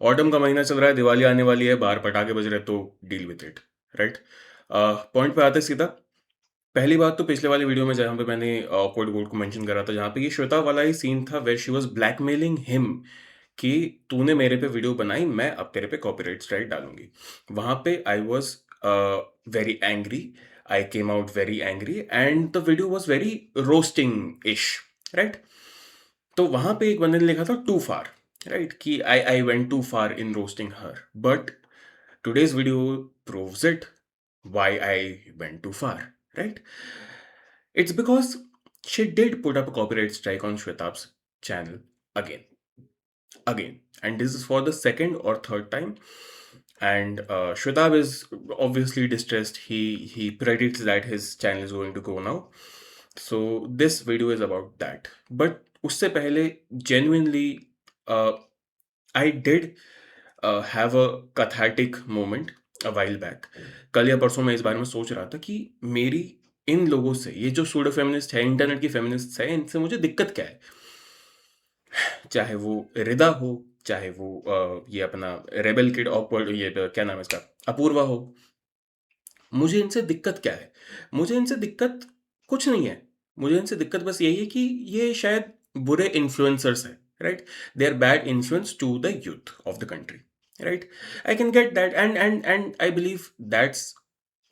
Autumn का महीना चल रहा है, दिवाली आने वाली है, बाहर पटाखे बज रहे, तो deal with it, right? Point पे आते हैं सीधा। पहली बात तो पिछले वाली वीडियो में जहाँ पे मैंने ऑकवर्ड गोल्ड को मेंशन करा था, जहाँ पे ये श्वेता वाला ही सीन था where she was blackmailing him कि तूने मेरे पे वीडियो बनाई, मैं अब तेरे पे कॉपीराइट स्ट्राइक डालूंगी। वहां पे I was very angry, I came out very angry and the video was very roasting इश, राइट? तो वहां पे एक बंदे ने लिखा था टू फार, राइट, कि I went too far in roasting her, but today's video proves it why I went too far, right? It's because she did put up a copyright strike on Shwetab's channel again, and this is for the second or third time. And Shwetab is obviously distressed. He predicts that his channel is going to go now. So this video is about that. But उससे पहले genuinely uh, I did have a cathartic moment a while back. कल या परसों मैं इस बारे में सोच रहा था कि मेरी इन लोगों से, ये जो सूडो फेमिनिस्ट है, इंटरनेट की फेमिनिस्ट है, इनसे मुझे दिक्कत क्या है? चाहे वो रिदा हो, चाहे वो ये अपना रेबल किड ऑकवर्ड, ये क्या नाम है इसका, अपूर्वा हो, मुझे इनसे दिक्कत क्या है? मुझे इनसे दिक्कत कुछ नहीं है। मुझे इनसे दिक्कत बस यही है कि ये शायद बुरे इन्फ्लुएंसर्स हैं, right? They are bad influence to the youth of the country, right? I can get that, and I believe that's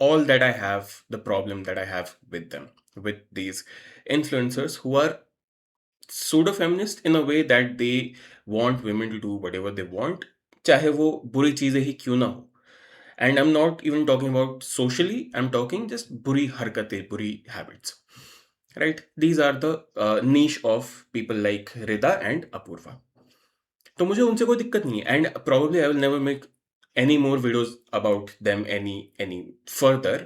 all that I have, the problem that I have with them, with these influencers who are pseudo feminist in a way that they want women to do whatever they want, चाहे वो बुरी चीजें ही क्यों ना हो। And I'm not even talking about socially, I'm talking just बुरी हरकतें, बुरी habits, right? These are the niche of people like Rida and Apurva. तो मुझे उनसे कोई दिक्कत नहीं है, and probably I will never make any more videos about them any further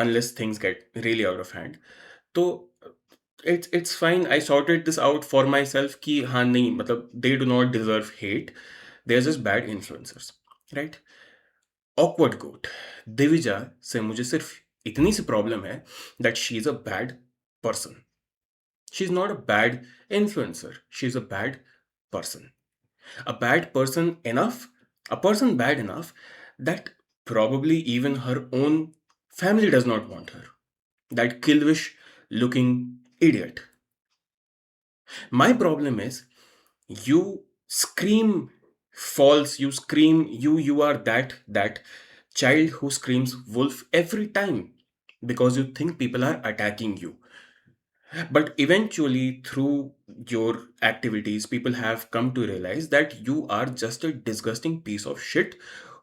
unless things get really out of hand. तो it's fine. I sorted this out for myself कि हाँ नहीं, मतलब they do not deserve hate. They're just bad influencers, right? Awkward goat Divija से मुझे सिर्फ इतनी सी problem है that she is a bad person. She's not a bad influencer. She's a bad person. A bad person enough, a person bad enough that probably even her own family does not want her. That killish looking idiot. My problem is you scream false, you scream, you are that child who screams wolf every time because you think people are attacking you. But eventually, through your activities, people have come to realize that you are just a disgusting piece of shit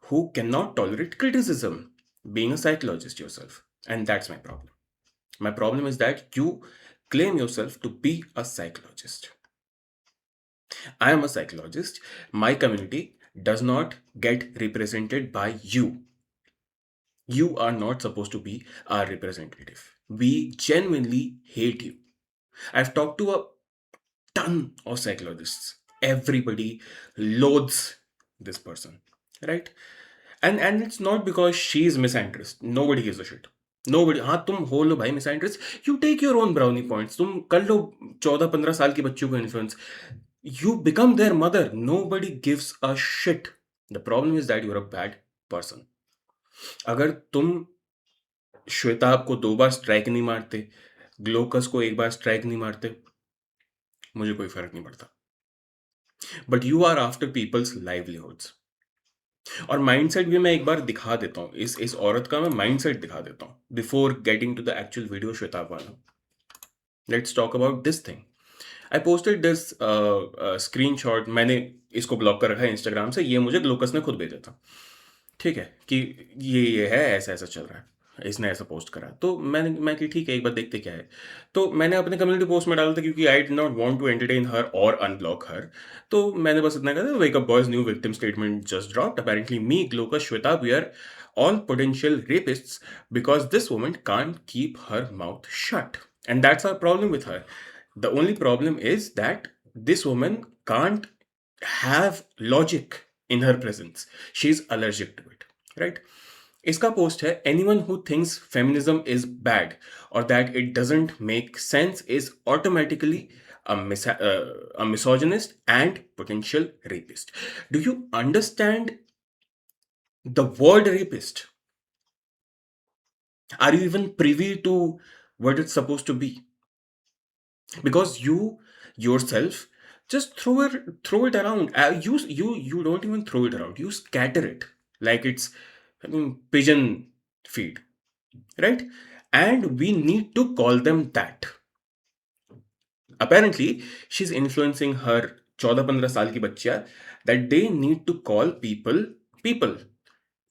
who cannot tolerate criticism, being a psychologist yourself. And that's my problem. My problem is that you claim yourself to be a psychologist. I am a psychologist. My community does not get represented by you. You are not supposed to be our representative. We genuinely hate you. I've talked to a ton of psychologists. Everybody loathes this person, right? And it's not because she's misinterest. Nobody gives a shit. Nobody. हाँ तुम हो लो भाई misinterest. You take your own brownie points. तुम कर लो 14-15 साल की बच्चियों को influence. You become their mother. Nobody gives a shit. The problem is that you're a bad person. अगर तुम श्वेताब को 2 बार स्ट्राइक नहीं मारते, ग्लोकस को 1 बार स्ट्राइक नहीं मारते, मुझे कोई फर्क नहीं पड़ता. But you are after people's livelihoods. और माइंडसेट भी मैं एक बार दिखा देता हूँ, इस औरत का मैं माइंडसेट दिखा देता हूँ before getting to the actual video Shweta वाला. Let's talk about this thing. I posted this screenshot. मैंने इसको ब्लॉक कर रखा है इंस्टाग्राम से. ये मुझे ग्लोकस ने खुद भेजा था, ठीक है, कि ये है, ऐसा ऐसा चल रहा है, इसने ऐसा पोस्ट करा. तो मैं कि ठीक है, एक बार देखते क्या है. तो मैंने अपने कम्युनिटी पोस्ट में डाला था क्योंकि I did not want to entertain her और अनब्लॉक हर. तो मैंने बस इतना कहा था, wake up boys, new victim statement just dropped. Apparently me, ग्लोकस, Shweta, we are all potential rapists because this woman can't keep her mouth shut. And that's our problem with her. The only problem is that this woman can't have logic in her presence. She's allergic to it, right? इसका post है, anyone who thinks feminism is bad or that it doesn't make sense is automatically a misogynist and potential rapist. Do you understand the word rapist? Are you even privy to what it's supposed to be? Because you yourself just throw it around. You don't even throw it around. You scatter it like it's, I mean, pigeon feed, right? And we need to call them that. Apparently, she's influencing her 14-15 साल की बच्चियां that they need to call people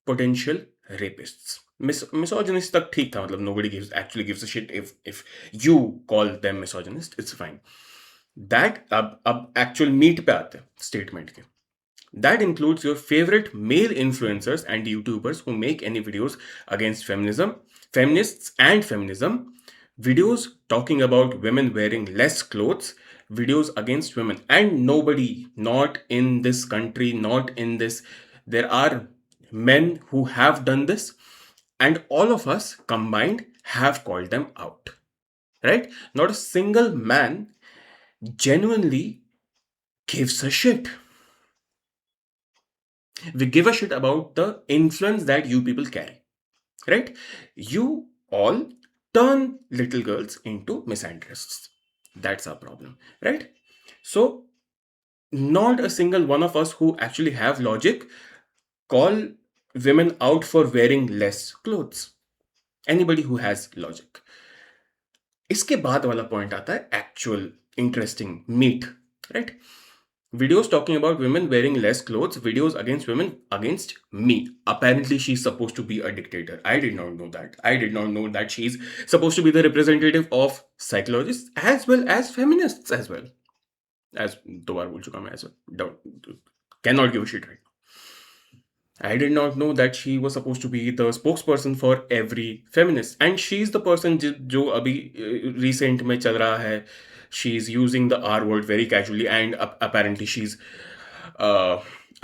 potential rapists. Misogynist तक ठीक था, मतलब nobody gives a shit if you call them misogynist, it's fine. That अब actual meat पे आते हैं statement के. That includes your favorite male influencers and YouTubers who make any videos against feminism, feminists and feminism, videos talking about women wearing less clothes, videos against women, and nobody, not in this country, not in this, there are men who have done this, and all of us combined have called them out, right? Not a single man genuinely gives a shit. We give a shit about the influence that you people carry, right? You all turn little girls into misandrists. That's our problem, right? So, not a single one of us who actually have logic call women out for wearing less clothes. Anybody who has logic. इसके बाद वाला point आता है actual interesting meat, right? Videos talking about women wearing less clothes, videos against women against me. Apparently, she's supposed to be a dictator. I did not know that. I did not know that she's supposed to be the representative of psychologists as well as feminists as well. As दो बार बोल चुका मैं as well. Cannot give a shit right. I did not know that she was supposed to be the spokesperson for every feminist, and she's the person जो अभी recent में चल रहा है. She's using the R word very casually, and apparently she's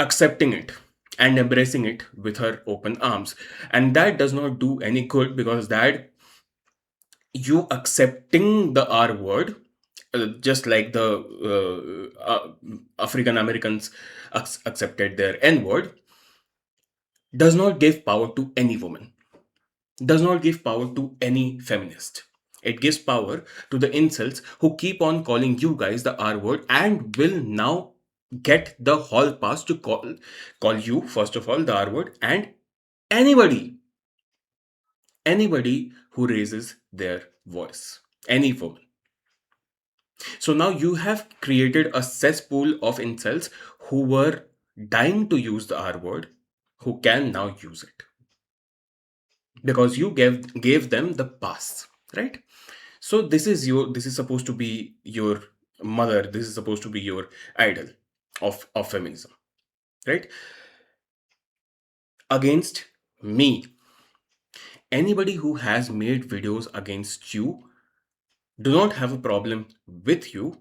accepting it and embracing it with her open arms, and that does not do any good, because that you accepting the R word, just like the African Americans accepted their N word, does not give power to any woman, does not give power to any feminist. It gives power to the incels who keep on calling you guys the R word and will now get the hall pass to call you, first of all, the R word, and anybody who raises their voice, any woman. So now you have created a cesspool of incels who were dying to use the R word, who can now use it because you gave them the pass, right? So this is supposed to be your mother, this is supposed to be your idol of feminism, right? Against me, anybody who has made videos against you do not have a problem with you.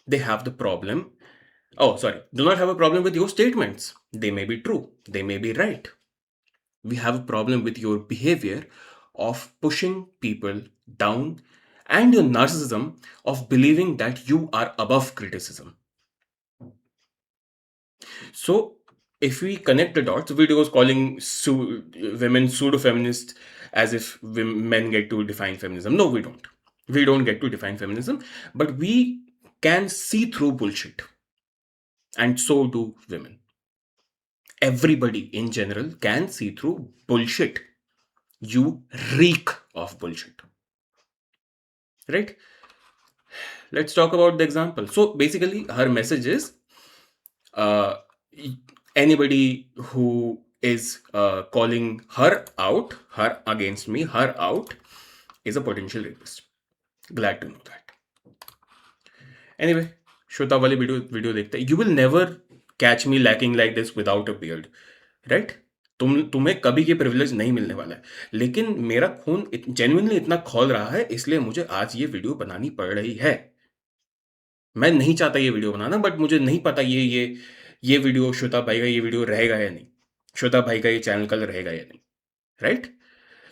They have the problem, do not have a problem with your statements. They may be true, they may be right. We have a problem with your behavior of pushing people down and your narcissism of believing that you are above criticism. So, if we connect the dots, videos calling women pseudo-feminists as if men get to define feminism. No, we don't. We don't get to define feminism, but we can see through bullshit. And so do women. Everybody in general can see through bullshit. You reek of bullshit. Right? Let's talk about the example. So basically, her message is anybody who is calling her out, her against me, her out, is a potential rapist. Glad to know that. Anyway, Shweta wali video dekhte. You will never catch me lacking like this without a beard, right? तुम्हें कभी ये privilege नहीं मिलने वाला है, लेकिन मेरा खून जेन्युइनली इतना खौल रहा है, इसलिए मुझे आज ये वीडियो बनानी पड़ रही है. मैं नहीं चाहता ये वीडियो बनाना, बट मुझे नहीं पता ये वीडियो, श्वेता भाई का ये वीडियो रहेगा या नहीं, श्वेता भाई का ये चैनल कल रहेगा या नहीं, राइट?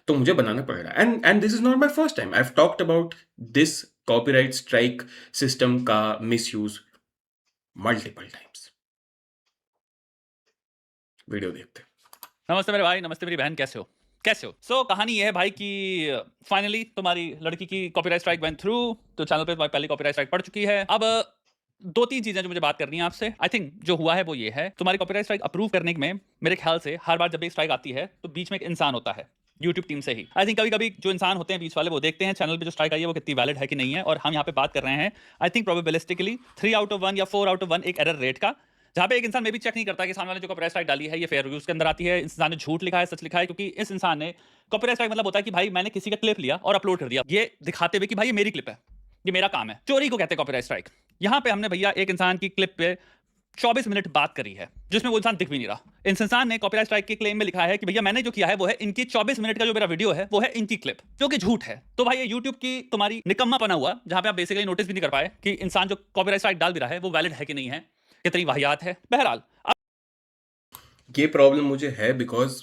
तो मुझे बनाना पड़ रहा है. And this is not my first time. I have talked about this copyright strike system का मिसयूज मल्टीपल टाइम्स। वीडियो देखते। नमस्ते मेरे भाई, नमस्ते मेरी बहन, कैसे हो? सो कहानी ये है भाई कि फाइनली तुम्हारी लड़की की कॉपीराइट स्ट्राइक वेंट थ्रू, तो चैनल पे तुम्हारी पहली कॉपीराइट स्ट्राइक पड़ चुकी है। अब दो तीन चीजें जो मुझे बात करनी है आपसे। आई थिंक जो हुआ है वो ये है, तुम्हारी कॉपीराइट स्ट्राइक अप्रूव करने में मेरे ख्याल से हर बार जब एक स्ट्राइक आती है तो बीच में एक इंसान होता है यूट्यूब टीम से ही। आई थिंक कभी कभी जो इंसान होते हैं बीच वाले वो देखते हैं चैनल पे जो स्ट्राइक आई है वो कितनी वैलिड है कि नहीं है, और हम यहाँ पे बात कर रहे हैं आई थिंक प्रोबेबिलिस्टिकली 3 आउट ऑफ 1 या 4 आउट ऑफ 1 एक एरर रेट का, जहां पे एक इंसान में भी चेक नहीं करता कि सामने वाले जो कॉपीराइट स्ट्राइक डाली है ये फेयर यूज के अंदर आती है, इस इंसान ने झूठ लिखा है सच लिखा है, क्योंकि इस इंसान ने कॉपीराइट स्ट्राइक मतलब होता है कि भाई मैंने किसी का क्लिप लिया और अपलोड कर दिया ये दिखाते हुए कि भाई ये मेरी क्लिप है, ये मेरा काम है। चोरी को कहते हैं कॉपीराइट स्ट्राइक। यहां पे हमने भैया एक इंसान की क्लिप पे 24 मिनट बात करी है जिसमें वो इंसान दिख भी नहीं रहा। इस इंसान ने कॉपीराइट स्ट्राइक के क्लेम में लिखा है कि भैया मैंने जो किया है वो है इनकी 24 मिनट का जो मेरा वीडियो है वो है इनकी क्लिप, जो कि झूठ है। तो भाई ये यूट्यूब की तुम्हारी निकम्मापना हुआ, जहां पे आप बेसिकली नोटिस भी नहीं कर पाए कि इंसान जो कॉपीराइट स्ट्राइक डाल भी रहा है वो वैलिड है कि नहीं है, कितनी वाहियात है। बहरहाल ये प्रॉब्लम मुझे है because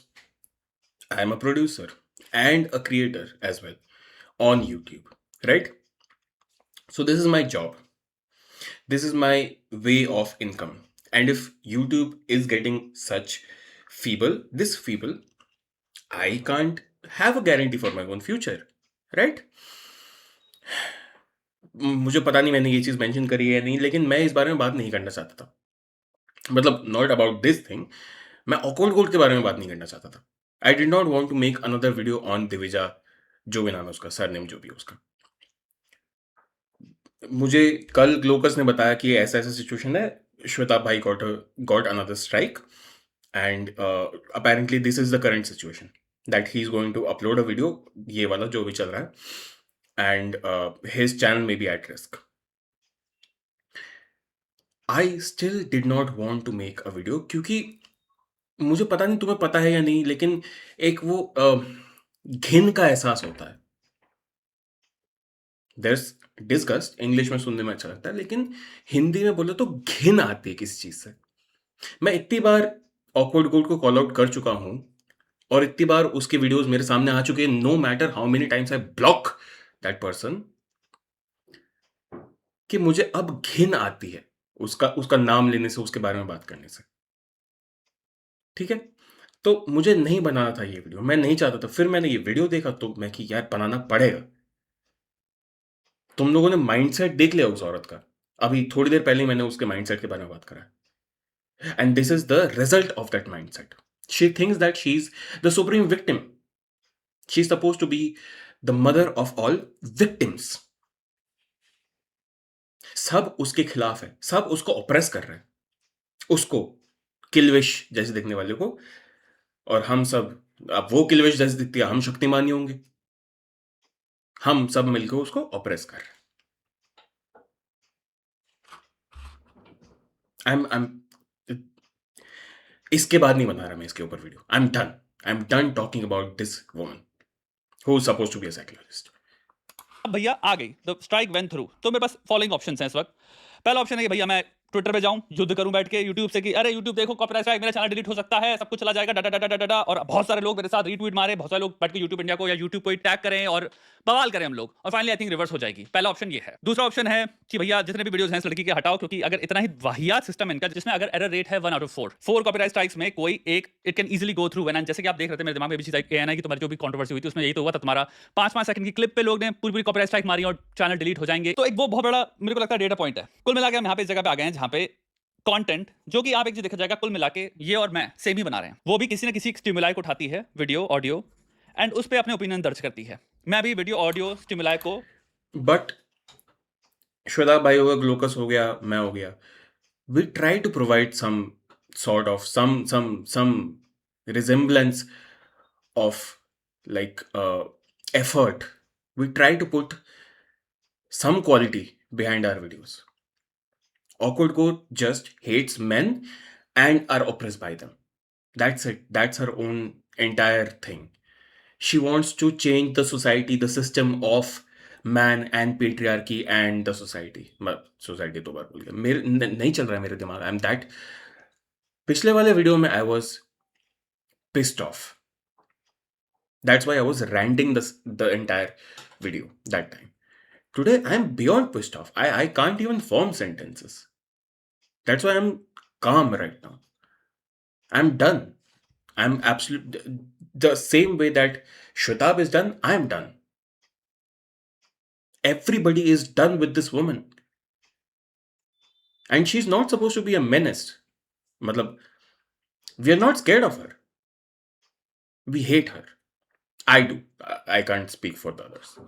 I am a producer and a creator as well on YouTube, right? So this is my job. This is my way of income. And if YouTube is getting such this feeble, I can't have a guarantee for my own future, right? मुझे पता नहीं मैंने ये चीज़ mention करी है या नहीं, लेकिन मैं इस बारे में बात नहीं करना चाहता था। मतलब नॉट अबाउट दिस थिंग, मैं ऑकवर्ड गोल्ड के बारे में बात नहीं करना चाहता था। I did not want to make another video on Divija, जो भी नाम है उसका, सरनेम जो भी है उसका। मुझे कल ग्लोकस ने बताया कि ऐसा-ऐसा सिचुएशन है, श्वेता भाई got another strike and apparently this is the current situation that he is going to upload a video, ये वाला जो भी चल रहा है, and his channel may be at risk. I still did not want to make a video क्योंकि मुझे पता नहीं तुम्हें पता है या नहीं, लेकिन एक वो घिन का एहसास होता है। There's disgust, इंग्लिश में सुनने में अच्छा लगता है, लेकिन हिंदी में बोले तो घिन आती है किसी चीज़ से। मैं इतनी बार ऑकवर्ड गोल्ड को कॉल आउट कर चुका हूं और इतनी बार उसके वीडियोस मेरे सामने आ चुके हैं, no matter how many times I block that person, कि मुझे अब घिन आती है उसका उसका नाम लेने से, उसके बारे में बात करने से। ठीक है, तो मुझे नहीं बनाना था ये वीडियो, मैं नहीं चाहता था। फिर मैंने ये वीडियो देखा तो मैं कि यार बनाना पड़ेगा। तुम लोगों ने माइंडसेट देख लिया उस औरत का, अभी थोड़ी देर पहले मैंने उसके माइंडसेट के बारे में बात करा, and this is the result of that mindset. She thinks that she's the supreme victim. She's supposed to be the mother of all victims. सब उसके खिलाफ है, सब उसको ऑप्रेस कर रहे हैं, उसको, किल्विश जैसे दिखने वाले को, और हम सब, अब वो किल्विश जैसे दिखती है, हम शक्तिमानी होंगे, हम सब मिलकर उसको ऑप्रेस कर रहे हैं। I'm इसके बाद नहीं बना रहा मैं इसके ऊपर video. I am done talking about this woman who is supposed to be a psychologist. अब भैया आ गई, द स्ट्राइक वेंट थ्रू, तो मेरे पास फॉलोइंग ऑप्शंस हैं इस वक्त। पहला ऑप्शन है कि भैया मैं ट्विटर पे जाऊं, युद्ध करूं बैठ के यूट्यूब से कि अरे यूट्यूब देखो कॉपीराइट स्ट्राइक, मेरा चैनल डिलीट हो सकता है, सब कुछ चला जाएगा, डाटा डाटा डाटा, और बहुत सारे लोग मेरे साथ रीट्वीट मारे, बहुत सारे लोग बैठ के यूट्यूब इंडिया को या यूट्यूब को टैग करें और बवाल करें हम लोग, और फाइनली आई थिंक रिवर्स हो जाएगी। पहला ऑप्शन ये है। दूसरा ऑप्शन है कि भैया जितने भी वीडियोस हैं इस लड़की के हटाओ, क्योंकि अगर इतना ही वाहियात सिस्टम इनका, जिसमें अगर एरर रेट है 1 आउट ऑफ 4 कॉपीराइट स्ट्राइक्स में कोई एक it can easily go through when, जैसे कि आप देख रहे थे मेरे दिमाग में भी चीज आई ना कि तुम्हारी जो भी कंट्रोवर्सी हुई थी उसमें यही तो हुआ था, तुम्हारा 5-5 सेकंड की क्लिप पे लोग ने पूरी पूरी कॉपीराइट स्ट्राइक मारी और चैनल डिलीट हो जाएंगे। तो एक वो बहुत बड़ा मेरे को लगता है डेटा पॉइंट है। कुल मिला के हम यहाँ पे इस जगह पे आ गए हैं जहाँ पे कंटेंट, जो कि आप एक चीज देखा जाएगा कुल मिला के ये और मैं सेम ही बना रहे हैं, वो भी किसी न किसी स्टिमुलाई को उठाती है, वीडियो ऑडियो, एंड उस पे अपने ओपिनियन दर्ज करती है। मैं भी वीडियो ऑडियो स्टिमुलाई को, बट श्वेता भाई हो गया, ग्लोकस हो गया, मैं हो गया, we try to provide some sort of some resemblance of like effort. We try to put some quality behind our videos. Awkward Goat just hates men and are oppressed by them. That's it. That's her own entire thing. She wants to change the society, the system of man and patriarchy and the society. Society दो बार बोल गया, मेरे नहीं चल रहा है मेरे दिमाग। आई एम दैट, पिछले वाले वीडियो में I was pissed off. That's why I was ranting the entire video that time. Today, I'm beyond pissed off. I can't even form sentences. That's why I'm calm right now. I'm done. I'm absolute the same way that Shwetab is done, I'm done. Everybody is done with this woman. And she's not supposed to be a menace. Matlab, we are not scared of her. We hate her. I do. I can't speak for the others.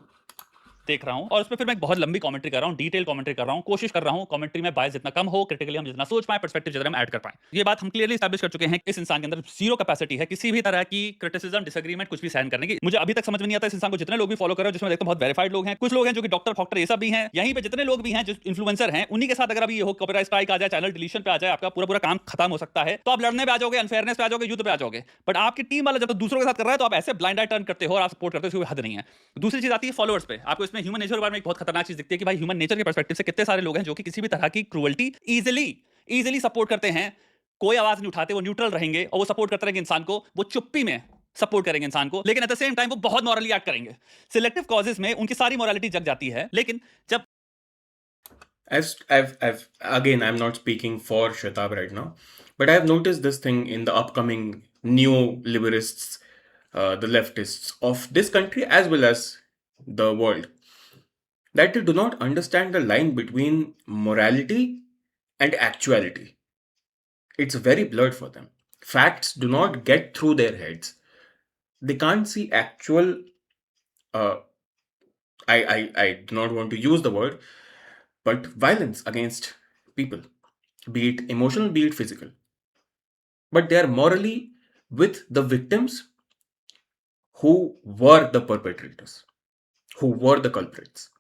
देख रहा हूं और उसमें फिर मैं बहुत लंबी commentary कर रहा हूं, डिटेल कमेंट्री कर रहा हूं, कोशिश कर रहा हूं कमेंट्री में बायस जितना कम हो, क्रिटिकली हम जितना सोच पाए, पर्सपेक्टिव जितना हम ऐड कर पाए। ये बात हम क्लियरली एस्टैब्लिश कर चुके हैं कि इस इंसान के अंदर जीरो कैपेसिटी है किसी भी तरह की क्रिटिसिज्म, डिसएग्रीमेंट कुछ भी सहन करने की। मुझे अभी तक समझ में नहीं आता इस इंसान को जितने लोग भी फॉलो कर रहे हो, जिसमें देखता हूं बहुत वेरीफाइड लोग हैं, कुछ लोग हैं जो कि डॉक्टर फॉक्टर ये सब भी हैं, यहीं पे जितने लोग भी हैं जो इन्फ्लुएंसर हैं, उन्हीं के साथ अगर अभी ये हो कॉपीराइट स्ट्राइक आ जाए, चैनल डिलीशन पे आ जाए, आपका पूरा पूरा काम खत्म हो सकता है, तो आप लड़ने पे आ जाओगे, अनफेयरनेस पे आ जाओगे, युद्ध पे आ जाओगे। बट आपकी टीम वाला जब दूसरों के साथ कर रहा है तो आप ऐसे ब्लाइंड आई टर्न करते हो और आप सपोर्ट करते हो, इसकी कोई हद नहीं है। दूसरी चीज आती है फॉलोअर्स पे। आपको इसमें ह्यूमन नेचर के बारे में एक बहुत खतरनाक चीज दिखती है कि भाई ह्यूमन नेचर के पर्सपेक्टिव से कितने सारे लोग हैं जो कि किसी भी तरह की क्रूअल्टी इजीली सपोर्ट करते हैं, कोई आवाज नहीं उठाते, वो न्यूट्रल रहेंगे और वो सपोर्ट करते रहेंगे इंसान को, वो चुप्पी में सपोर्ट करेंगे इंसान को, लेकिन एट द सेम टाइम वो बहुत मॉरली एक्ट करेंगे। सिलेक्टिव कॉजेस में उनकी सारी मॉरलिटी जग जाती है, लेकिन जब Again, I'm not speaking for Shwetab right now, but I've noticed this thing in the upcoming neo-liberists, the leftists of this country as well as the world, that they do not understand the line between morality and actuality. It's very blurred for them. Facts do not get through their heads. They can't see actual. Uh, I do not want to use the word, but violence against people, be it emotional, be it physical. But they are morally with the victims who were the perpetrators, who were the culprits.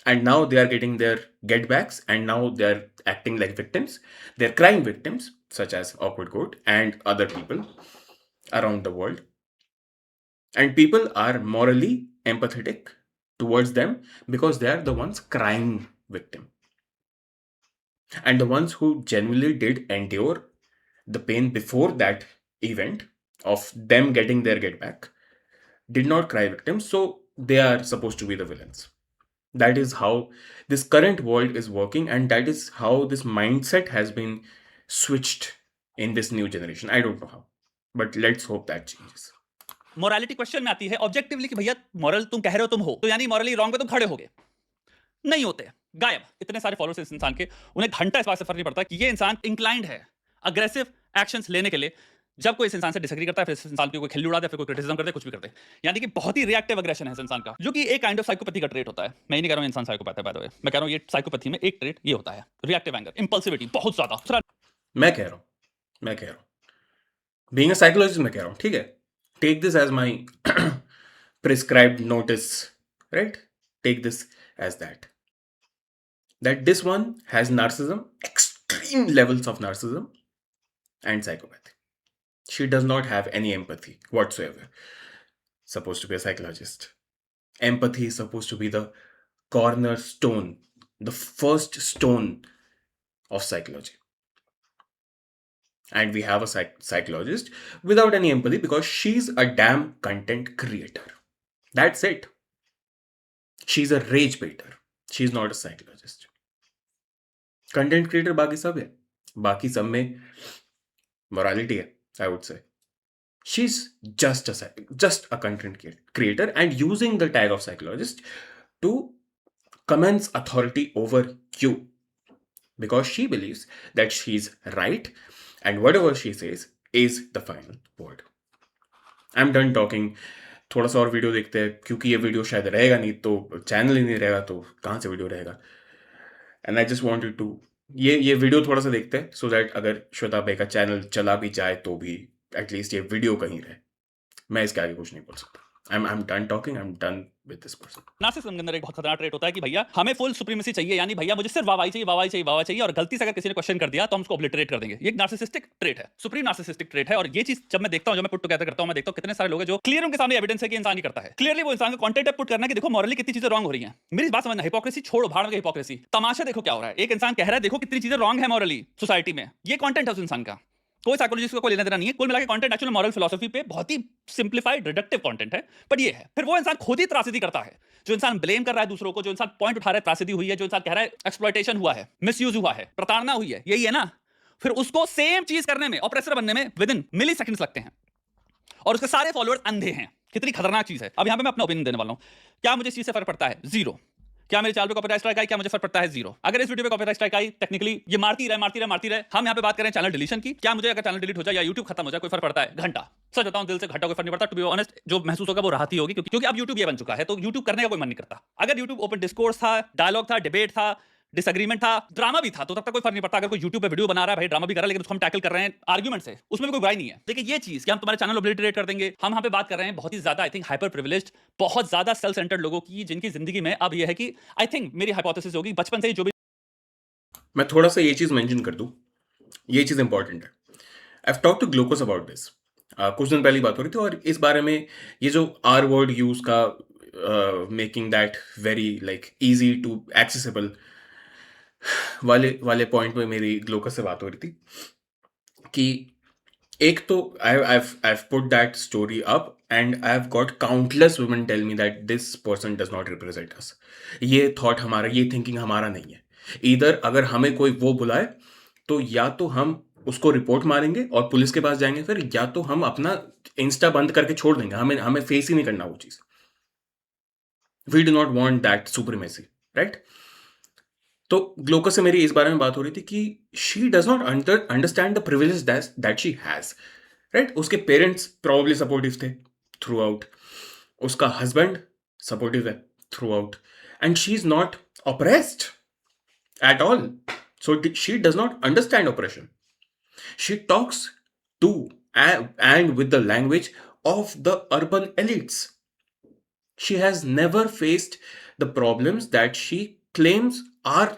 And now they are getting their get backs, and now they are acting like victims. They're crime victims, such as Awkward Goat and other people around the world. And people are morally empathetic towards them because they are the ones crying victim. And the ones who genuinely did endure the pain before that event of them getting their get back did not cry victims, so they are supposed to be the villains. That is how this current world is working, and that is how this mindset has been switched in this new generation. I don't know how, but let's hope that changes. Morality question में आती है objectively कि भैया moral तुम कह रहे हो तुम हो, तो यानी मॉरली रॉन्ग पे तुम खड़े होगे, नहीं होते, गायब। इतने सारे फॉलोअर्स इस इंसान के, उन्हें घंटा इस बात से फर्क नहीं पड़ता कि ये इंसान इंक्लाइंड है अग्रेसिव एक्शंस लेने के लिए। जब कोई इस इंसान से डिसएग्री करता है, फिर इस इंसान की कोई खिल्ली उड़ा दे, फिर कोई क्रिटिसिज्म करते, कुछ भी करते, यानी कि बहुत ही रिएक्टिव एग्रेशन है इस इंसान का, जो कि एक काइंड ऑफ साइकोपैथी का ट्रेट होता है। मैं नहीं कह रहा हूं इंसान साइकोपैथ है, बाय द वे, मैं कह रहा हूं ये साइकोपैथी में एक ट्रेट ये होता है, रिएक्टिव एंगर, इंपल्सिविटी बहुत ज्यादा। मैं कह रहा हूं बीइंग अ साइकोलॉजिस्ट, मैं कह रहा हूं, ठीक है, take this as my prescribed notice, right? Take this as that this one has narcissism, extreme levels of narcissism and psychopathy. She does not have any empathy whatsoever. Supposed to be a psychologist. Empathy is supposed to be the cornerstone, the first stone of psychology. And we have a psychologist without any empathy because she's a damn content creator. That's it. She's a rage baiter. She's not a psychologist. Content creator बाकी सब है, बाकी सब में morality है, I would say. She's just a content creator and using the tag of psychologist to commence authority over you because she believes that she's right and whatever she says is the final word. I'm done talking. थोड़ा सा और video देखते हैं क्योंकि ये video शायद रहेगा नहीं, तो चैनल ही नहीं रहेगा तो कहाँ से वीडियो रहेगा। And I just wanted to ये वीडियो थोड़ा सा देखते हैं सो दैट अगर श्वेता भाई का चैनल चला भी जाए तो भी एटलीस्ट ये वीडियो कहीं रहे। मैं इसके आगे कुछ नहीं बोल सकता। I'm done talking. I'm done with this person. Narcissism के अंदर एक बहुत खतरनाक ट्रेट होता है कि भैया हमें फुल सुप्रीमेसी चाहिए, यानी भैया मुझे सिर्फ वाहवाही चाहिए, और गलती से अगर किसी ने क्वेश्चन कर दिया तो हम उसको ऑब्लिटरेट कर देंगे। ये एक नार्सिसिस्टिक ट्रेट है, सुप्रीम नार्सिसिस्टिक ट्रेट है। और ये चीज जब मैं देखता हूं, जब मैं पुट टुगेदर करता हूं, मैं देखता हूं कितने सारे लोग हैं जो क्लियर उनके सामने एविडेंस है कि इंसान ही करता है। क्लियरली वो इंसान का कंटेंट पुट करना है कि देखो मॉरली कितनी चीजें रॉन्ग हो रही हैं। मेरी बात समझना, हिपोक्रेसी छोड़ो, भाड़ में हिपोक्रेसी, तमाशा देखो क्या हो रहा है। एक इंसान कह रहा है देखो कितनी चीजें रॉन्ग है मॉरली सोसाइटी में, ये कंटेंट है उस इंसान का। कोई साइकोलॉजिस्ट का कोई लेना देना नहीं है। कुल मिला के कंटेंट एक्चुअली मॉरल फिलॉसफी पे बहुत ही सिंप्लीफाइड रिडक्टिव कंटेंट है, बट ये है। फिर वो इंसान खुद ही त्रासदी करता है, जो इंसान ब्लेम कर रहा है दूसरों को, जो इंसान पॉइंट उठा रहा है त्रासदी हुई है, जो इंसान कह रहा है एक्सप्लॉयटेशन हुआ है, मिसयूज हुआ है, प्रताड़ना हुई है, यही है ना। फिर उसको सेम चीज करने में, ऑपरेसर बनने में विद इन मिली सेकंड्स लगते हैं, और उसके सारे फॉलोअर्स अंधे हैं। कितनी खतरनाक चीज है। अब यहां पे मैं अपना ओपिनियन देने वाला हूं। क्या मुझे इस चीज से फर्क पड़ता है? जीरो। क्या मेरे चैनल पे कॉपीराइट स्ट्राइक आई? क्या मुझे फर्क पड़ता है? जीरो। अगर इस वीडियो पे कॉपीराइट स्ट्राइक आई, टेक्निकली ये मारती रहे। हम यहां पे बात करें चैनल डिलीशन की। क्या मुझे अगर चैनल डिलीट हो जाए या यूट्यूब खत्म हो जाए कोई फर्क पड़ता है? घंटा। सच बताऊं, दिल से घंटा कोई फर्क नहीं पड़ता। टू बी ऑनेस्ट, जो महसूस होगा वो राहत ही होगी, क्योंकि अब यूट्यूब ये बन चुका है, तो यूट्यूब करने का कोई मन नहीं करता। अगर यूट्यूब ओपन डिस्कोर्स था, डायलॉग था, डिबेट था, डिसएग्रीमेंट था, ड्रामा भी था, तो तब तक कोई फर्क नहीं पड़ता। अगर कोई यूट्यूब पे वीडियो बना रहा है, भाई ड्रामा भी कर रहा है, लेकिन उसको हम टैकल कर रहे हैं आर्गुमेंट से, उसमें भी कोई बुराई नहीं है। देखिए ये चीज कि हम तुम्हारे चैनल ओब्लिटरेट कर देंगे, हम यहाँ पे बात कर रहे हैं बहुत ही ज्यादा आई थिंक हाइपर प्रिविलेज्ड, बहुत ज्यादा सेल्फ सेंटर्ड लोगों की, जिनकी जिंदगी में अब ये है कि आई थिंक मेरी हाइपोथेसिस होगी बचपन से ही जो भी। मैं थोड़ा सा ये चीज़ मेंशन कर दूं, ये चीज़ इंपॉर्टेंट है। आई टॉक टू ग्लोकोस अबाउट दिस। कुछ दिन पहले बात हो रही थी, और इस बारे में ये जो आर वर्ड यूज का, making that very like easy to accessible वाले वाले पॉइंट में मेरी ग्लोकोस से बात हो रही थी कि एक तो I've put that story up and I've got countless women tell me that this person does not represent us. ये थॉट हमारा, ये थिंकिंग हमारा नहीं है। इधर अगर हमें कोई वो बुलाए तो या तो हम उसको रिपोर्ट मारेंगे और पुलिस के पास जाएंगे, फिर या तो हम अपना इंस्टा बंद करके छोड़ देंगे। हमें हमें फेस ही नहीं करना वो चीज। We do not want that supremacy, right? तो ग्लोकस से मेरी इस बारे में बात हो रही थी कि she does not understand the privilege that she has, right? उसके पेरेंट्स प्रॉब्ली सपोर्टिव थे थ्रू आउट, उसका हस्बैंड सपोर्टिव है through out, and she is not oppressed at all. So she does not understand oppression. She talks to and with the language of the urban elites. She has never faced the problems that she claims are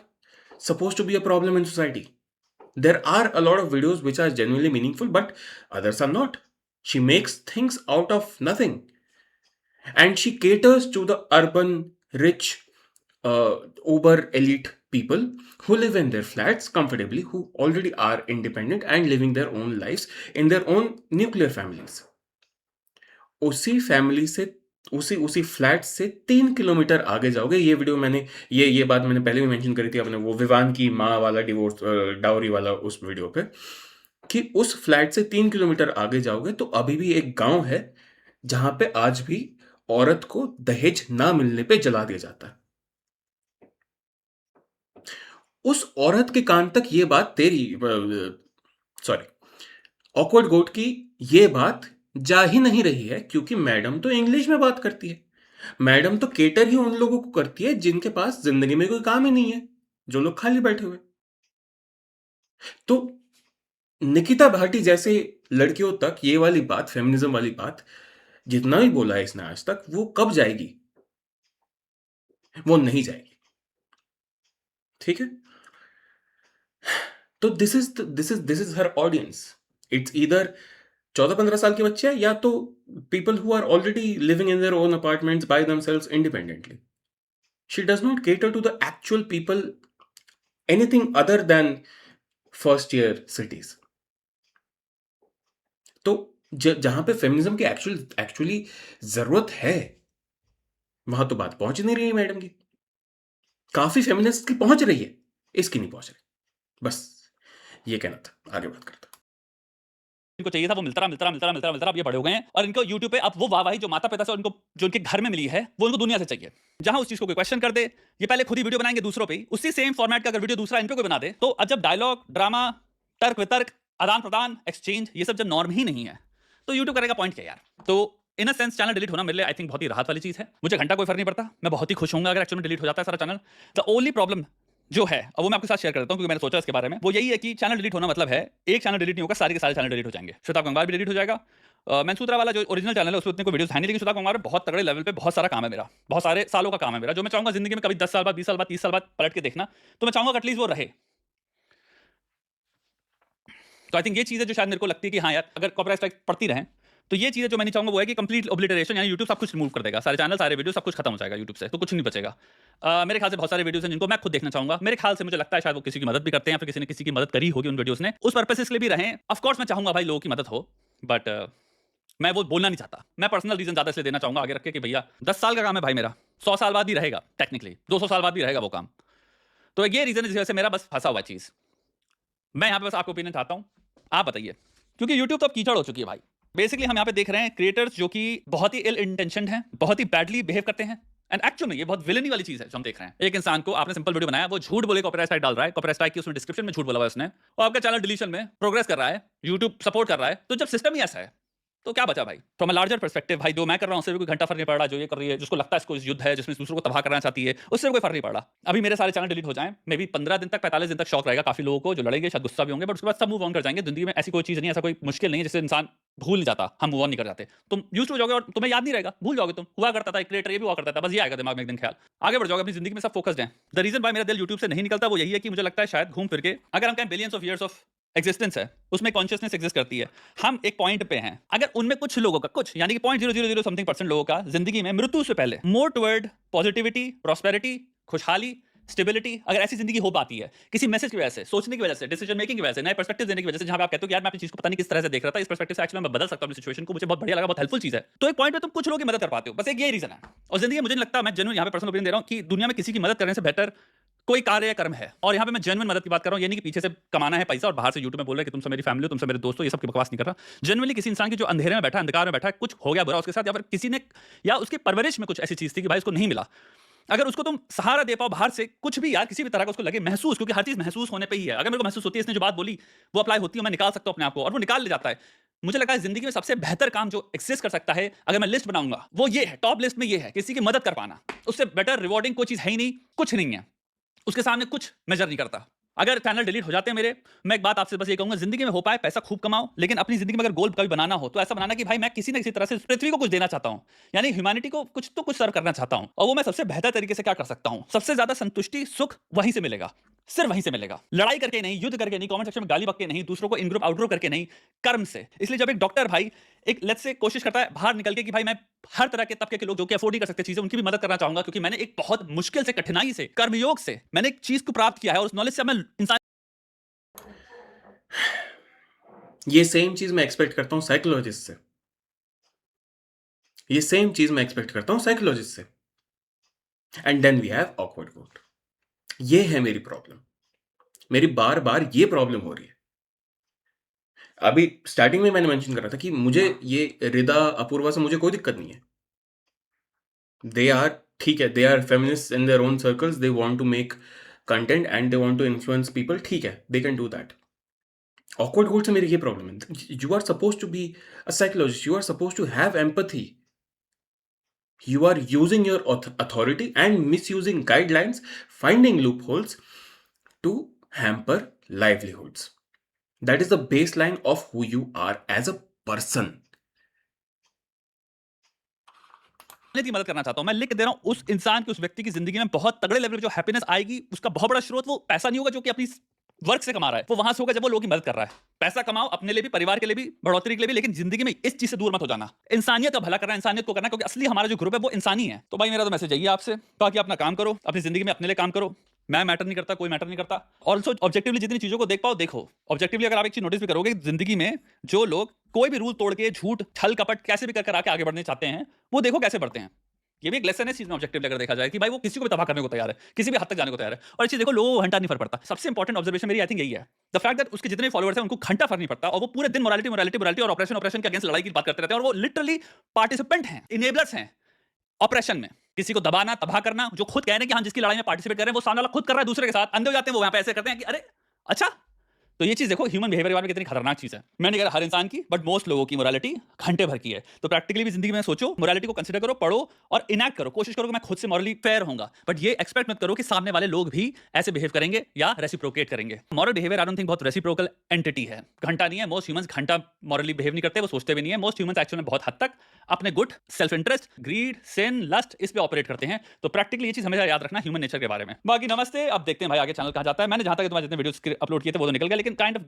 supposed to be a problem in society. There are a lot of videos which are genuinely meaningful, but others are not. She makes things out of nothing. And she caters to the urban, rich, uber elite people who live in their flats comfortably, who already are independent and living their own lives in their own nuclear families. उसी family से, उसी flat से 3 kilometre आगे जाओगे, ये video मैंने ये बात मैंने पहले भी मेंशन करी थी अपने वो विवान की माँ वाला डिवोर्स डाउरी वाला उस वीडियो पे, कि उस फ्लैट से 3 किलोमीटर आगे जाओगे तो अभी भी एक गांव है जहां पे आज भी औरत को दहेज ना मिलने पे जला दिया जाता है। उस औरत के कान तक ये बात सॉरी, ऑकवर्ड गोट की ये बात जा ही नहीं रही है, क्योंकि मैडम तो इंग्लिश में बात करती है। मैडम तो केटर ही उन लोगों को करती है जिनके पास जिंदगी में कोई काम ही नहीं है, जो लोग खाली बैठे हुए। तो निकिता भाटी जैसे लड़कियों तक ये वाली बात, फेमिनिज्म वाली बात जितना भी बोला है इसने आज तक, वो कब जाएगी? वो नहीं जाएगी, ठीक है? तो this is her audience. It's either 14-15 साल के बच्चे, या तो people who are already living in their own apartments by themselves independently. She does not cater to the actual people anything other than first year cities. तो जहां पे feminism की actually जरूरत है, वहां तो बात पहुंच नहीं रही है मैडम की। काफी फेमिनिस्ट की पहुंच रही है, इसकी नहीं पहुंच रही। बस ये कहना था, आगे बात करता। इनको चाहिए था वो मिलता रहा, अब ये बड़े हो गए हैं, और इनको YouTube पे अब वो वाहवाही जो माता पिता से उनको, जो उनके घर में मिली है, वो उनको दुनिया से चाहिए। जहां उस चीज को कोई क्वेश्चन कर दे, ये पहले खुद ही वीडियो बनाएंगे दूसरों पे, उसी सेम फॉर्मेट का अगर वीडियो दूसरा इन पे कोई बना दे, तो अब जब डायलॉग, ड्रामा, तर्क वितर्क, आदान प्रदान, एक्सचेंज, ये सब जब नॉर्म ही नहीं है, तो यूट्यूब करेगा पॉइंट क्या यार? तो इन अ सेंस चैनल डिलीट होना मेरे लिए आई थिंक बहुत ही राहत वाली चीज है। मुझे घंटा कोई फर्क नहीं पड़ता, मैं बहुत ही खुश होऊंगा अगर एक्चुअली डिलीट हो जाता है सारा चैनल। द ओनली प्रॉब्लम जो है, अब वो मैं आपके साथ शेयर करता हूं, क्योंकि मैंने सोचा इसके बारे में, वो यही है कि चैनल डिलीट होना मतलब है एक चैनल डिलीट नहीं होगा, सारे के सारे चैनल डिलीट हो जाएंगे। श्वेता कंगार भी डिलीट हो जाएगा, मैनसूत्रा वाला जो ओरिजिनल चैनल है उसमें उतने कोई वीडियोस है नहीं, लेकिन श्वेता कंगार में बहुत तगड़े लेवल पे बहुत सारा काम है मेरा, बहुत सारे सालों का काम है मेरा, जो मैं चाहूंगा जिंदगी में कभी 10 साल बाद, 20 साल बाद, 30 साल बाद पलट के देखना, तो मैं चाहूंगा एटलीस्ट वो रहे। तो आई थिंक ये चीज़ है जो शायद मेरे को लगती है कि हाँ यार, अगर कॉपीराइट स्ट्राइक पड़ती रहे तो ये चीज़ें जो मैं नहीं चाहूँगा वो है कि कंप्लीट ओब्लिटरेशन, यानी यूट्यूब सब कुछ रिमूव कर देगा, सारे चैनल, सारे वीडियो, सब कुछ खत्म हो जाएगा यूट्यूब से, तो कुछ नहीं बचेगा। मेरे ख्याल से बहुत सारे वीडियोस हैं जिनको मैं खुद देखना चाहूँगा। मेरे ख्याल से मुझे लगता है शायद वो किसी की मदद भी करते हैं, या फिर किसी ने किसी की मदद करी होगी उन वीडियोस ने, उस पर्पसेस के लिए भी रहें। ऑफ कोर्स मैं चाहूँगा भाई लोगों की मदद हो, बट मैं वो बोलना नहीं चाहता। मैं पर्सनल रीजन ज़्यादा इसलिए देना चाहूँगा आगे रख के कि भैया 10 साल का काम है भाई मेरा, 100 साल बाद भी रहेगा टेक्निकली, 200 साल बाद भी रहेगा वो काम। तो ये रीज़न है जिस वजह से मेरा बस फँसा हुआ चीज़। मैं यहाँ पे बस आपको ओपिनियन चाहता हूँ, आप बताइए। क्योंकि यूट्यूब तो अब कीचड़ हो चुकी है भाई। बेसिकली हम यहाँ पे देख रहे हैं क्रिएटर्स जो कि बहुत ही इल इंटेंशन्ड हैं, बहुत ही बैडली बिहेव करते हैं, एंड एक्चुअल में ये बहुत विलेनी वाली चीज है जो हम देख रहे हैं। एक इंसान को आपने सिंपल वीडियो बनाया, वो झूठ बोले कॉपीराइट स्ट्राइक डाल रहा है, कॉपीराइट स्ट्राइक की उसने डिस्क्रिप्शन में झूठ बोला हुआ है उसने, और आपका चैनल डिलीशन में प्रोग्रेस कर रहा है, यूट्यूब सपोर्ट कर रहा है। तो जब सिस्टम ही ऐसा है तो क्या बचा भाई? फ्रॉम अ लार्जर पर्सपेक्टिव भाई, जो मैं कर रहा हूँ उससे भी कोई घंटा फर्क नहीं पड़ रहा, जो ये कर रही है, जिसको लगता है इसको इस युद्ध है, जिसमें दूसरों को तबाह करना चाहती है, उससे कोई फर्क नहीं पड़ रहा। अभी मेरे सारे चैनल डिलीट हो जाएं, मे बी 15 दिन तक, 45 दिन तक शौक रहेगा काफी लोगों को, जो लड़ेंगे शायद गुस्सा भी होंगे, बट उसके बाद सब मूव ऑन कर जाएंगे। जिंदगी में ऐसी कोई चीज नहीं, ऐसा कोई मुश्किल नहीं है जिससे इंसान भूल नहीं जाता। हम मूव ऑन नहीं कर जाते, तुम यूज्ड हो जाओगे और तुम्हें याद नहीं रहेगा, भूल जाओगे तुम। हुआ करता था, एक क्रिएटर ये भी हुआ करता था, बस ये आएगा दिमाग में एक दिन ख्याल, आगे बढ़ जाओगे अपनी जिंदगी में, सब फोकस्ड है। द रीजन वाई मेरा दिल यूट्यूब से नहीं निकलता वो यही है कि मुझे लगता है शायद घूम फिर के, अगर हम कहें billions of years of existence है, उसमें कॉन्शियसनेस एग्जिस्ट करती है, हम एक पॉइंट पे हैं, अगर उनमें कुछ लोगों का, कुछ यानी कि 0.000 समथिंग % लोगों का जिंदगी में मृत्यु से पहले मोर टुवर्ड पॉजिटिविटी, प्रॉस्पेरिटी, खुशहाली, स्टेबिलिटी, अगर ऐसी जिंदगी हो पाती है किसी मैसेज की वजह से, सोचने की वजह से, डिसीजन मेकिंग की वजह से, नए पर्सपेक्टिव देने की वजह से, जहां पे आप कहते हो कि यार मैं अपनी चीज को पता नहीं किस तरह से देख रहा था, इस पर्सपेक्टिव से एक्चुअली मैं बदल सकता हूं अपनी सिचुएशन को, मुझे बहुत बढ़िया लगा, बहुत हेल्पफुल चीज है, तो एक पॉइंट पे तुम कुछ लोगों की मदद कर पाते हो, बस एक ये रीजन है। और जिंदगी में मुझे नहीं लगता, मैं जेन्युइन यहाँ पे पर्सनल ओपिनियन दे रहा हूँ कि दुनिया में किसी की मदद करने से बेहतर कोई कार्य या कर्म है। और यहाँ पे मैं जेन्युइन मदद की बात कर रहा हूँ, ये नहीं कि पीछे से कमाना है पैसा और बाहर से यूट्यूब में बोल रहे हैं कि तुम सब मेरी फैमिली हो, तुम सब मेरे दोस्त हो, ये सब की बकवास नहीं कर रहा। जेन्युइनली किसी इंसान की जो अंधेरे में बैठा है, अंधकार में बैठा है, कुछ हो गया बुरा उसके साथ, या फिर किसी ने, या उसकी परवरिश में कुछ ऐसी चीज थी कि भाई उसको नहीं मिला, अगर उसको तुम सहारा दे पाओ बाहर से, कुछ भी यार किसी भी तरह का उसको लगे महसूस, क्योंकि हर चीज महसूस होने पे ही है। अगर मेरे को महसूस होती है इसने जो बात बोली वो अप्लाई होती है, मैं निकाल सकता हूं अपने आप को, और वो निकाल ले जाता है। मुझे लगा है जिंदगी में सबसे बेहतर काम जो एग्जिस्ट कर सकता है, अगर मैं लिस्ट बनाऊंगा, वो ये है, टॉप लिस्ट में ये है, किसी की मदद कर पाना। उससे बेटर रिवॉर्डिंग कोई चीज है ही नहीं, कुछ नहीं है, उसके सामने कुछ मेजर नहीं करता। अगर चैनल डिलीट हो जाते हैं मेरे, मैं एक बात आपसे बस ये कहूंगा, जिंदगी में हो पाए पैसा खूब कमाओ, लेकिन अपनी जिंदगी में अगर गोल कभी बनाना हो तो ऐसा बनाना कि भाई मैं किसी न किसी तरह से पृथ्वी को कुछ देना चाहता हूं, यानी ह्यूमैनिटी को कुछ तो कुछ सर्व करना चाहता हूं, और वो मैं सबसे बेहतर तरीके से क्या कर सकता हूं, सबसे ज्यादा संतुष्टि, सुख वहीं से मिलेगा, सिर्फ वहीं से मिलेगा। लड़ाई करके नहीं, युद्ध करके नहीं, कमेंट सेक्शन में गाली बक के नहीं, दूसरों को इन ग्रुप आउट ग्रुप करके नहीं, कर्म से। इसलिए जब एक डॉक्टर भाई एक लेट्स से कोशिश करता है बाहर निकल के कि भाई मैं हर तरह के तबके के लोग जो कि अफोर्ड नहीं कर सकते चीजें, उनकी भी मदद करना चाहूंगा, क्योंकि मैंने एक बहुत मुश्किल से, कठिनाई से, कर्मयोग से मैंने एक चीज को प्राप्त किया है, और उस नॉलेज से मैं इंसान। ये सेम चीज मैं एक्सपेक्ट करता हूँ साइकोलॉजिस्ट से, ये सेम चीज मैं एक्सपेक्ट करता हूँ साइकोलॉजिस्ट से। And then we have awkward goat. ये है मेरी प्रॉब्लम, मेरी बार बार ये प्रॉब्लम हो रही है। अभी स्टार्टिंग में मैंने मेंशन कर रहा था कि मुझे ये रिदा अपूर्वा से मुझे कोई दिक्कत नहीं है, दे आर ठीक है, they are feminist in their own circles, they want to make content and they want to influence people, ठीक है, they can do that. Awkward goat से मेरी ये प्रॉब्लम है, you are suppose to be a psychologist, you are suppose to have empathy, you are using your authority and misusing guidelines, finding loopholes to hamper livelihoods. That is the baseline of who you are as a person. की मदद करना चाहता हूं, मैं लिख दे रहा हूं, उस इंसान की, उस व्यक्ति की जिंदगी में बहुत तगड़े लेवल पे जो हैप्पीनेस आएगी, उसका बहुत बड़ा स्रोत वो पैसा नहीं होगा जो कि अपनी वर्क से कमा रहा है, वो वहां से होगा जब वो लोगों की मदद कर रहा है। पैसा कमाओ अपने लिए भी, परिवार के लिए भी, बढ़ोतरी के लिए भी, लेकिन जिंदगी में इस चीज से दूर मत हो जाना। इंसानियत का भला करना, इंसानियत को करना, क्योंकि असली हमारा जो ग्रुप है वो इंसानी है। तो भाई मेरा तो मैसेज यही है आपसे, बाकी अपना काम करो, अपनी जिंदगी में अपने लिए काम करो, मैं मैटर नहीं करता, कोई मैटर नहीं करता। ऑल्सो ऑब्जेक्टिवली जितनी चीजों को देख पाओ देखो। ऑब्जेक्टिवली अगर आप एक चीज नोटिस भी करोगे, जिंदगी में जो लोग कोई भी रूल तोड़ के, झूठ, छल कपट कैसे भी कर आके आगे बढ़ने चाहते हैं, वो देखो कैसे बढ़ते हैं। ये भी एक लेसन है इस चीज में, ऑब्जेक्टिवली अगर देखा जाए कि भाई वो किसी को भी तबाह करने को तैयार है, किसी भी हद तक जाने को तैयार है। और ये चीज देखो, लोगों को घंटा नहीं फर्क पड़ता। सबसे इंपॉर्टेंट ऑब्जर्वेशन मेरी आई थिंक यही है, द फैक्ट दैट उसके जितने फॉलोअर्स हैं उनको घंटा फर्क नहीं पड़ता, और वो पूरे दिन मोरालिटी मोरालिटी मोरालिटी और ऑपरेशन के अगेंस्ट लड़ाई की बात करते रहते हैं, और वो लिटरली पार्टिसिपेंट हैं, इनेबलर्स हैं ऑपरेशन में। किसी को दबाना, तबाह करना, जो खुद कह रहे हैं कि हम जिसकी लड़ाई में पार्टिसिपेट कर रहे हैं वो सामने वाला खुद कर रहा है दूसरे के साथ, अंधे हो जाते हैं वो, वहां पे ऐसे करते हैं कि अरे अच्छा। तो ये चीज देखो ह्यूमन बिहेवियर के बारे में कितनी खतरनाक चीज है। मैं नहीं कह रहा हर इंसान की, बट मोस्ट लोगों की मोरालिटी घंटे भर की है। तो प्रैक्टिकली भी जिंदगी में सोचो, मोरालिटी को कंसीडर करो, पढ़ो और इनैक्ट करो, कोशिश करो कि मैं खुद से मॉरली फेयर होऊंगा, बट ये एक्सपेक्ट मत करो कि सामने वाले लोग भी ऐसे बिहेव करेंगे या रेसिप्रोकेट करेंगे। Moral behaviour I don't think बहुत रेसिप्रोकल एंटिटी है, घंटा नहीं है। मोस्ट ह्यूमंस घंटा मॉरली बिहेव नहीं करते, वो सोचते भी नहीं है। मोस्ट ह्यूमंस एक्चुअली बहुत हद तक अपने गुड, सेल्फ इंटरेस्ट, ग्रीड, सिन, लस्ट, इस पे ऑपरेट करते हैं। तो प्रैक्टिकली ये चीज हमेशा याद रखना ह्यूमन नेचर के बारे में। बाकी नमस्ते, अब देखते हैं भाई आगे चैनल कहां जाता है। मैंने जहां तक तुम्हारे जितने वीडियोस अपलोड किए थे वो तो निकल गया, लेकिन काइंड ऑफ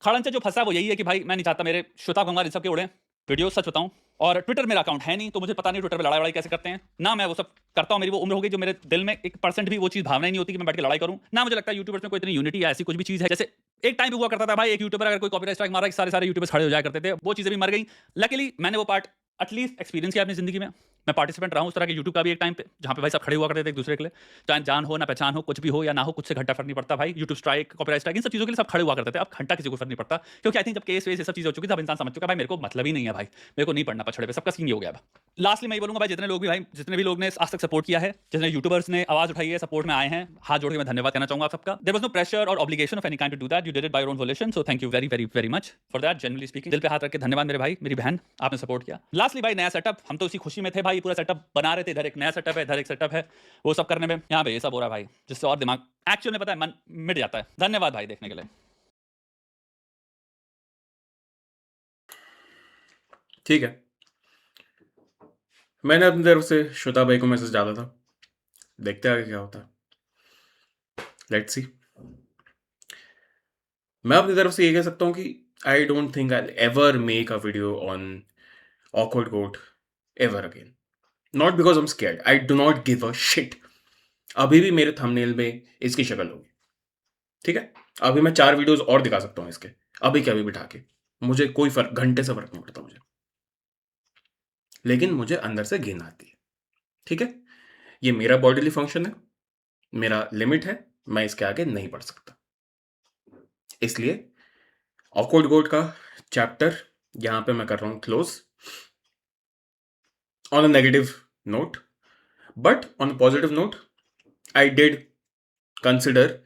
खड़ंजा जो फंसा वो यही है कि भाई मैं नहीं चाहता मेरे श्रोता कुमार इन सब के उड़े, वीडियो सच बताऊं, और ट्विटर मेरा अकाउंट है नहीं, तो मुझे पता नहीं ट्विटर पे लड़ाई वड़ाई कैसे करते हैं ना। मैं वो सब करता हूं, मेरी वो उम्र हो गई जो मेरे दिल में 1% भी वो चीज़ भावना ही नहीं होती कि मैं बैठ के लड़ाई करूं ना। मुझे लगता है यूट्यूबर्स में कोई इतनी यूनिटी या ऐसी कुछ भी चीज़ है। जैसे एक टाइम हुआ करता था भाई, एक यूट्यूबर अगर कोई कॉपीराइट स्ट्राइक मारा, सारे सारे यूट्यूबर्स खड़े हो जाया करते थे। वो चीज़ें भी मर गई। लकीली मैंने वो पार्ट एटलीस्ट एक्सपीरियंस किया अपनी जिंदगी में। मैं पार्टिसिपेंट रहा हूं उस तरह के यूट्यूब का भी एक टाइम पे, जहां पे भाई सब खड़े हुआ करते थे एक दूसरे के लिए, चाहे जान हो ना पहचान हो, कुछ भी हो या ना हो, कुछ से घंटा फर्क नहीं पड़ता भाई। यूट्यूब स्ट्राइक, कॉपीराइट स्ट्राइक, इन सब चीज़ों के लिए सब खड़े हुआ करते थे। अब घंटा किसी को फर्क नहीं पड़ता, क्योंकि आई थिंक जब केस वेस ये सब चीज़ें हो चुकी, तब इंसान समझ चुका भाई मेरे को मतलब ही नहीं है भाई, मेरे को नहीं पढ़ना पछड़े पे, सबका सीन ये हो गया। लास्टली मैं ये बोलूंगा भाई, जितने भी लोग ने आज तक सपोर्ट किया है, जितने यूट्यूबर्स ने आवाज उठाई है, सपोर्ट में आए हैं, हाथ जोड़ के मैं धन्यवाद कहना चाहूंगा आप सबका। देयर वाज नो प्रेशर और obligation of any kind to do that, you did it by your own volition, so thank you very very very much for that. Generally speaking, दिल पे हाथ रख के धन्यवाद मेरे भाई, मेरी बहन, आपने सपोर्ट किया। लास्टली भाई, नया सेटअप, हम तो उसी खुशी में थे भाई, पूरा सेटअप बना रहे थे। इधर एक नया सेटअप है, इधर एक सेटअप है, वो सब करने में यहाँ पे ये सब हो रहा है भाई, जिससे और दिमाग एक्चुअल में पता है मन मिट जाता है। धन्यवाद भाई देखने के लिए। ठीक है, मैंने अपनी तरफ से श्वेता भाई को मैसेज डाला था, देखते हैं आगे क्या होता है, लेट्स सी। मैं अपनी तरफ से ये कह सकता हूँ कि I don't think I ever make a video on awkward goat ever again, not because I am scared, I do not give a shit. अभी भी मेरे थंबनेल में इसकी शक्ल होगी, ठीक है। अभी मैं 4 वीडियोस और दिखा सकता हूँ इसके, अभी के अभी बिठा के, मुझे कोई फर्क, घंटे से फर्क नहीं पड़ता मुझे, लेकिन मुझे अंदर से घिन आती है, ठीक है। ये मेरा बॉडीली फंक्शन है, मेरा लिमिट है, मैं इसके आगे नहीं बढ़ सकता। इसलिए ऑकवर्ड गोट का चैप्टर यहां पे मैं कर रहा हूं close, on a negative note. But on a positive note, I did consider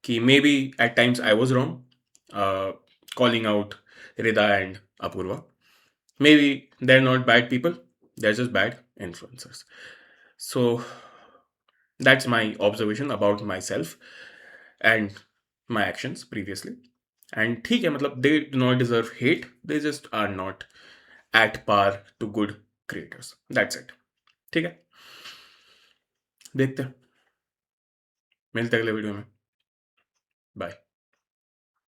कि maybe at times I was wrong calling out Rida and Apurva. Maybe they're not bad people, they're just bad influencers. So that's my observation about myself and my actions previously. And ठीक है, मतलब they do not deserve hate, they just are not at par to good creators. That's it. ठीक है, देखते हैं, मिलते हैं अगले वीडियो में, बाय।